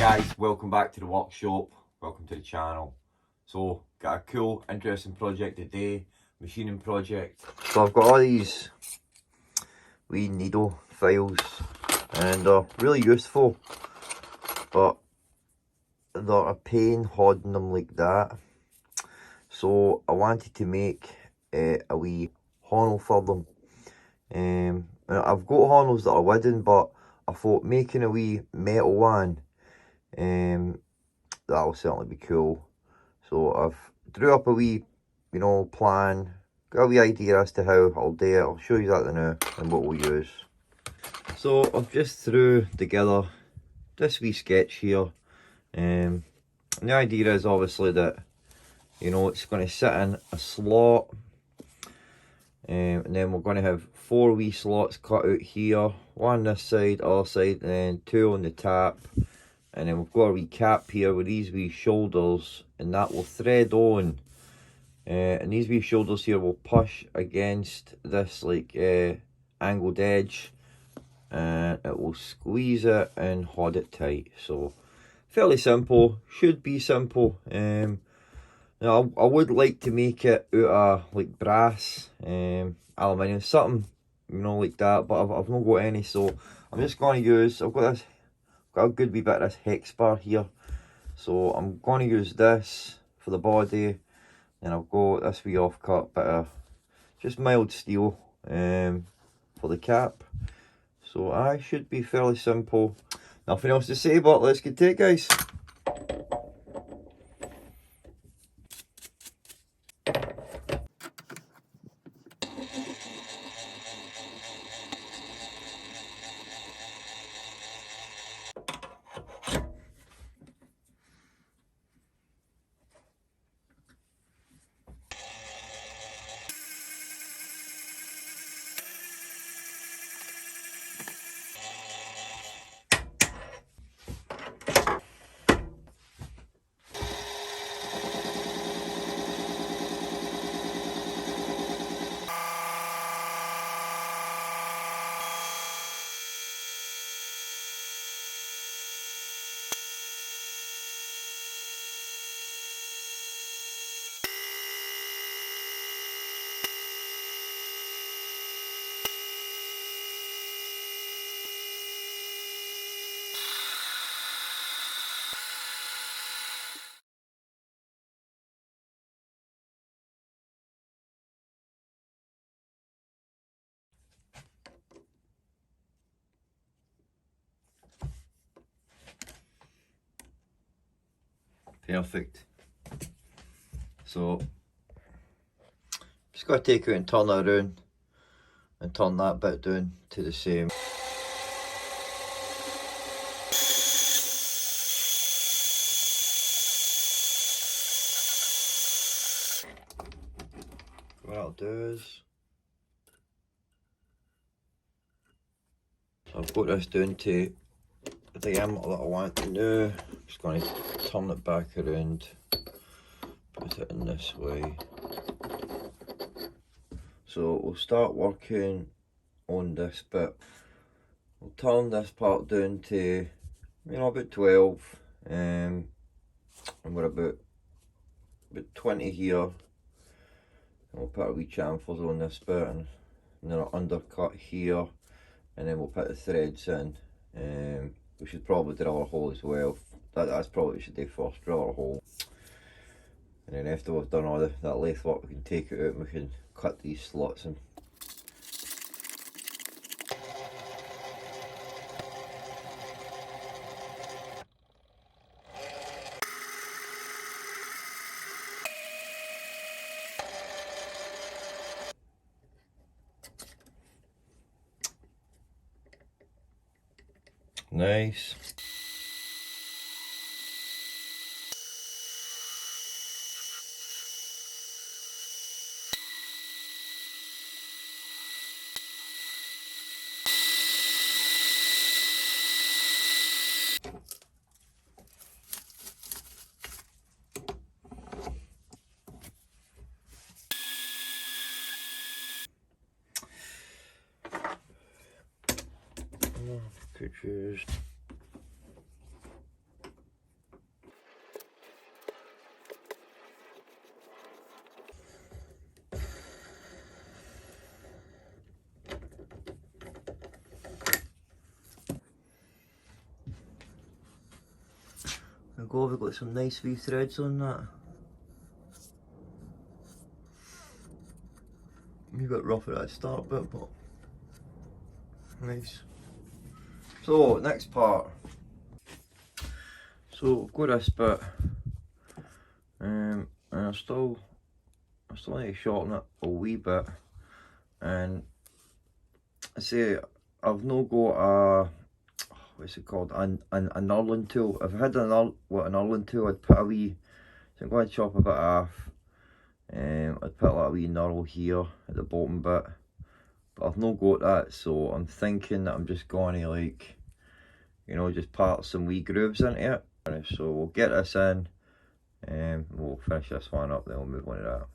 guys, welcome back to the workshop, welcome to the channel. So, got a cool, interesting project today, machining project. So I've got all these wee needle files and they're really useful, but they're a pain holding them like that. So I wanted to make a wee handle for them. And I've got handles that are wooden, but I thought making a wee metal one, that'll certainly be cool. So I've drew up a wee, plan, got a wee idea as to how I'll do it. I'll show you that now and what we'll use. So I've just threw together this wee sketch here. And the idea is obviously that, it's going to sit in a slot. And then we're going to have 4 wee slots cut out here. One this side, other side, and then 2 on the top. And then we've got a wee cap here with these wee shoulders, and that will thread on. And these wee shoulders here will push against this angled edge, and it will squeeze it and hold it tight. So fairly simple, should be simple. Now I would like to make it out of brass, aluminium, something like that, but I've not got any, so I'm just going to use, I've got a good wee bit of this hex bar here, so I'm going to use this for the body, and I've got this wee offcut bit of just mild steel for the cap. So I should be fairly simple. Nothing else to say, but let's get to it, guys. Perfect. So just got to take it and turn it around and turn that bit down to the same. What I'll do is, I've got this down to the diameter that I want to do. Just going to turn it back around, put it in this way. So we'll start working on this bit. We'll turn this part down to, about 12, and we're about 20 here. And we'll put a wee chamfers on this bit, and then an undercut here, and then we'll put the threads in. We should probably drill a hole as well. That's probably what we should do first, drill a hole. And then after we've done all that lathe work, we can take it out and we can cut these slots in. Nice. Could use go, we've got some nice wee threads on that. A bit rough at that start bit, but nice. So, next part. So, I've got this bit, and I still need to shorten it a wee bit. And I say, I've not got a, what's it called, a knurling tool. If I had a knurling tool, I'd put a wee, so I'm going to chop a bit off. I'd put like a wee knurl here at the bottom bit. But I've not got that, so I'm thinking that I'm just going to, like, you know, just part some wee grooves into it. So we'll get this in, and we'll finish this one up, then we'll move on to that.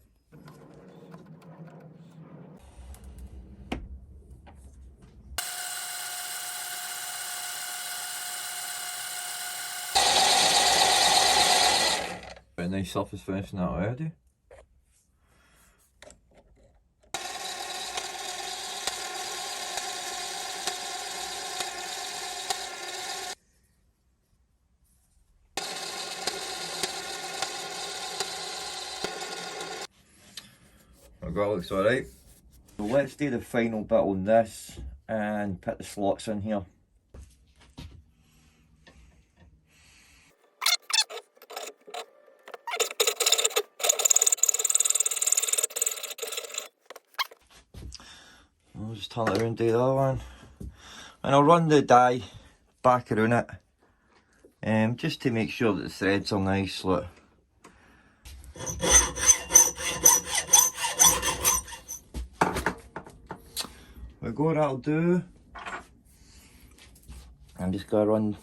Very nice surface finishing that already. That looks alright. So let's do the final bit on this and put the slots in here. I'll just turn it around and do the other one. And I'll run the die back around it, just to make sure that the threads are nice. Look. We'll go, that'll do. I'm just gonna run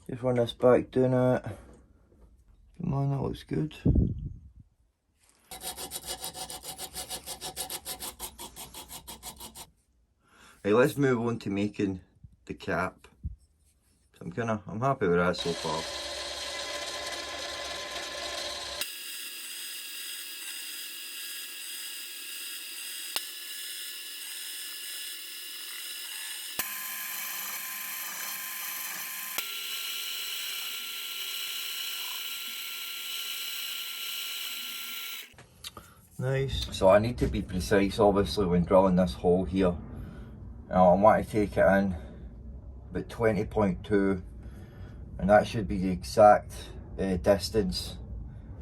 this back doing it. Come on, that looks good. Right, let's move on to making the cap. So I'm happy with that so far. Nice. So I need to be precise, obviously, when drilling this hole here. Now I want to take it in about 20.2, and that should be the exact distance,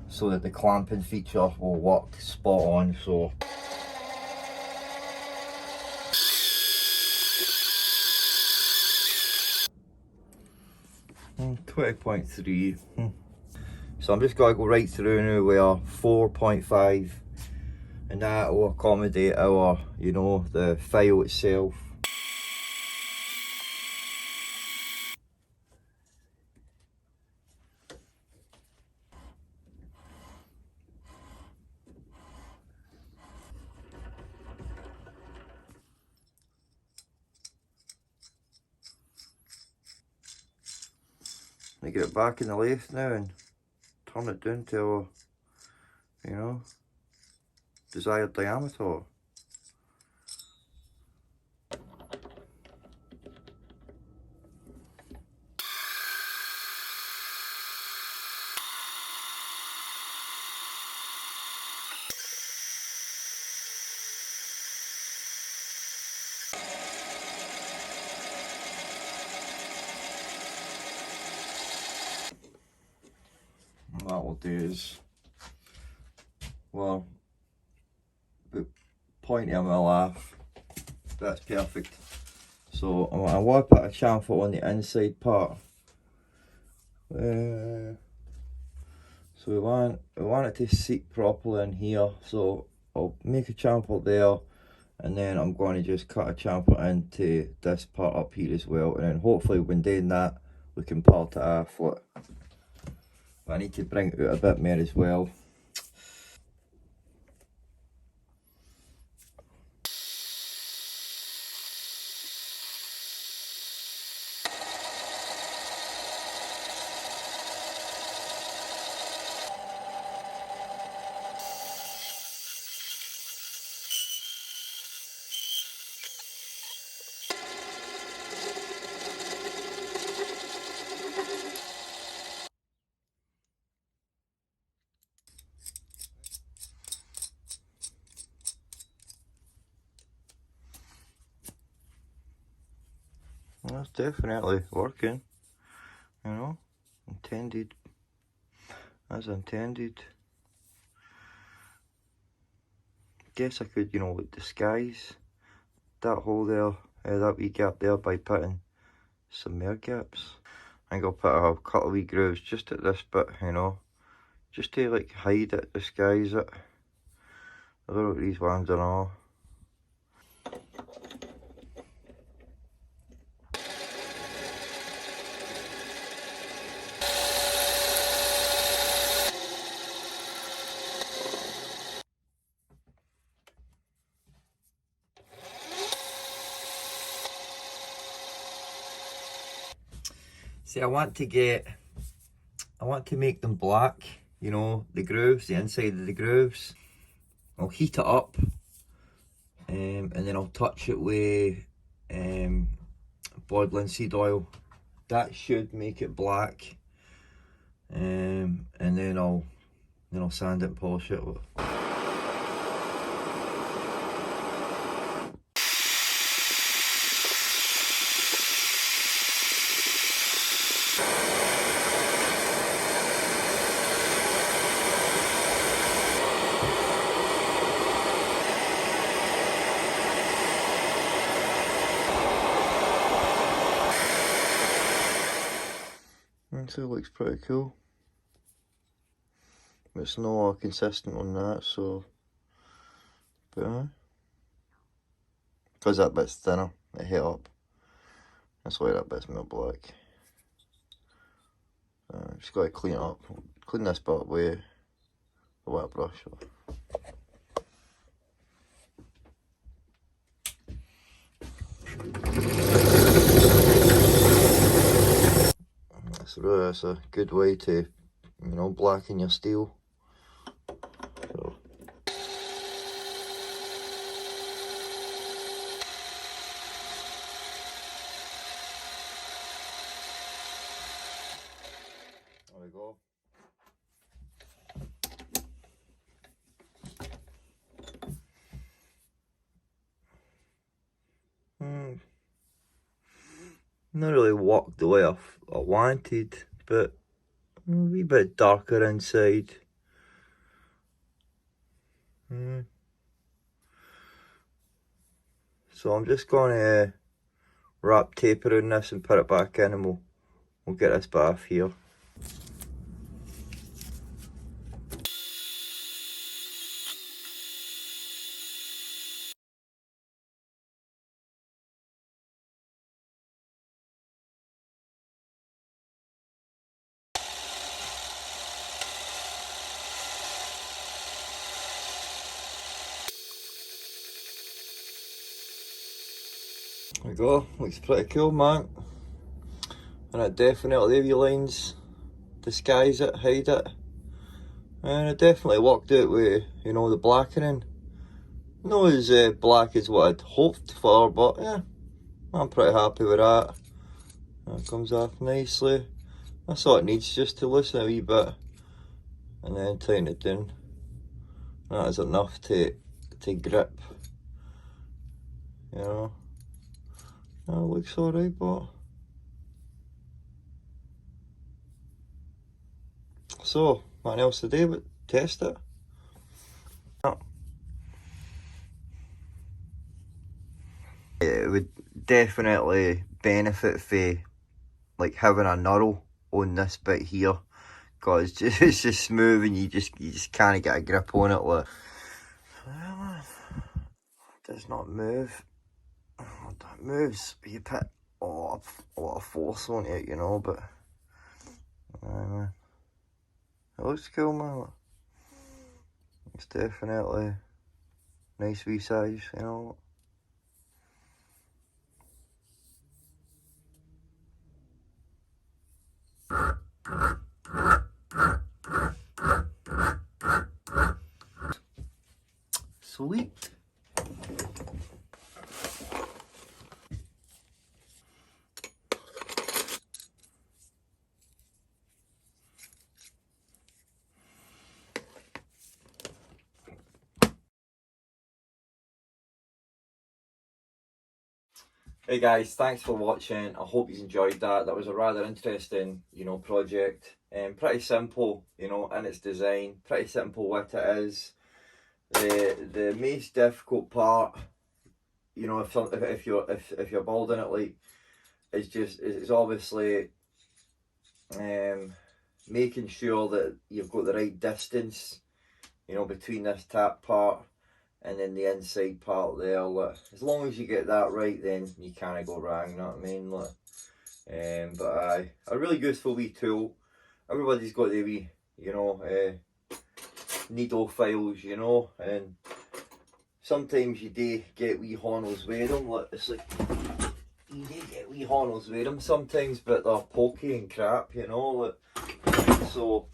so that the clamping feature will work spot on. So 20.3. So I'm just going to go right through now with a 4.5, and that will accommodate our, you know, the file itself. I get it back in the lathe now and turn it down to, you know, desired diameter. What we'll do is, well, about 0.0 mil off. That's perfect. So I want to put a chamfer on the inside part. So we want it to seat properly in here. So I'll make a chamfer there, and then I'm going to just cut a chamfer into this part up here as well, and then hopefully when doing that we can part it off. Look. I need to bring it out a bit more as well. That's definitely working, you know, intended, as intended. Guess I could, you know, like disguise that hole there, that wee gap there by putting some more gaps. I think I'll put a couple of wee grooves just at this bit, you know, just to like hide it, disguise it. I don't know what these ones are all. See, I want to make them black, you know, the grooves, the inside of the grooves. I'll heat it up, and then I'll touch it with boiling seed oil. That should make it black, and then I'll sand it and polish it. So it looks pretty cool. It's not consistent on that, so, but because that bit's thinner, it hit up. That's why that bit's more black. Just got to clean it up. Clean this bit with the wet brush. That's a good way to, you know, blacken your steel. So. There we go. Not really walked the way I wanted, but a wee bit darker inside. So I'm just going to wrap tape around this and put it back in, and we'll get this bit off here. There we go, looks pretty cool, man. And it definitely, the lines disguise it, hide it. And it definitely worked out with, you know, the blackening. Not as black as what I'd hoped for, but yeah, I'm pretty happy with that. That comes off nicely. That's all it needs, just to loosen a wee bit and then tighten it down. That is enough to grip, you know. That looks alright, but so, nothing else to do but test it. It would definitely benefit for like having a knurl on this bit here, because it's just smooth and you just can't get a grip on it. Like, it does not move. It moves, you put a lot of force on it, you know, but man, it looks cool, man. It's definitely nice wee size, you know. Sweet. Hey guys, thanks for watching. I hope you enjoyed that. That was a rather interesting, project. Pretty simple, in its design. Pretty simple what it is. The most difficult part, if you're building it, like, it's obviously making sure that you've got the right distance, between this tap part and then the inside part there. Like, as long as you get that right, then you can't go wrong, you know what I mean? Like, but aye, a really useful wee tool. Everybody's got the wee, needle files, and sometimes you do get wee honours with them. Like, it's like, you do get wee honours with them sometimes, but they're pokey and crap, like, so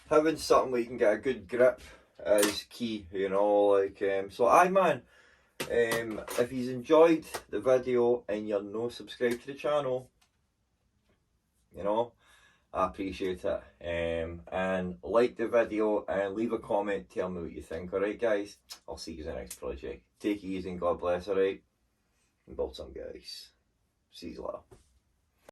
having something where you can get a good grip is key, so aye man, if you've enjoyed the video and you're not subscribed to the channel, I appreciate it, and like the video and leave a comment, tell me what you think. Alright guys, I'll see you in the next project. Take it easy and God bless, alright, and build some guys. See you later.